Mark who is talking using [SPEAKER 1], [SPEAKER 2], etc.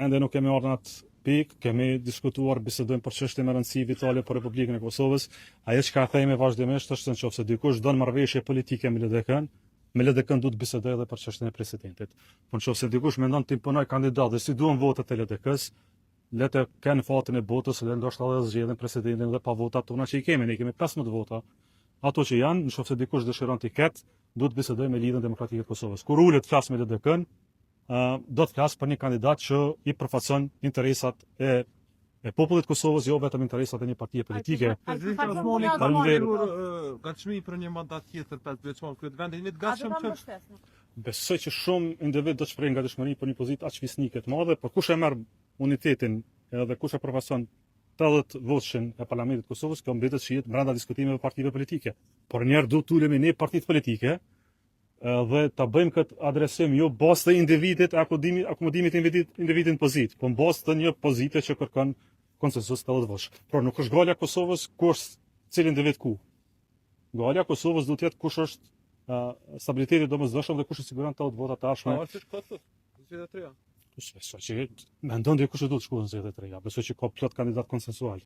[SPEAKER 1] ende nuk kemi ardhur në atë pikë, kemi diskutuar, bisedojmë për çështje me rëndësi vitale për Republikën e Kosovës. Ajo që themi vazhdimisht është se nëse dikush don marrëveshje politike me LDK-n duhet bisedoj edhe për çështjen e presidentit. Po nëse dikush mendon të imponoj kandidat dhe si duan votat e LDK-s, le të kenë fatin e botës dhe ndoshta edhe zgjedhin presidentin dhe pa votat tona që i kemi, ne kemi 15 vota. Ato që janë, nëse dikush dëshiron të ketë, duhet bisedoj me Lidhjen Demokratike të Kosovës. Kur ulet flas me LDK-n, do të flas për një kandidat që i përfaqëson interesat e popullit të Kosovës, jo vetëm interesat e një partie politike.
[SPEAKER 2] Gatshmi për një mandat tjetër 5 vjeçor kryet vendin një të gatshëm që
[SPEAKER 1] besoj që shumë individ do të shprehin gatishmëri për një pozitë aq fisnike të madhe, por kush e merr unitetin edhe kush e përfaqëson 80 voçin e Parlamentit të Kosovës, kjo mbetet shihet brenda diskutimeve partive politike. Por njerë duhet të ulemi ne partitë politike dhe ta bëjmë këtë adresim jo bazë të individit, akomodimit individit në pozitë, por bazë të një pozite që kërkon konsensus të 80 voç. Por nuk është gola e Kosovës kush cili individ ku. Gola e Kosovës duhet të jetë kush është stabiliteti domosdoshëm dhe kush e siguron 80 vota të ardhshme.
[SPEAKER 2] është këtë, 23.
[SPEAKER 1] Besoj që mendon dikush që duhet të shkojë në 23. Besoj që ka plot kandidat konsensual.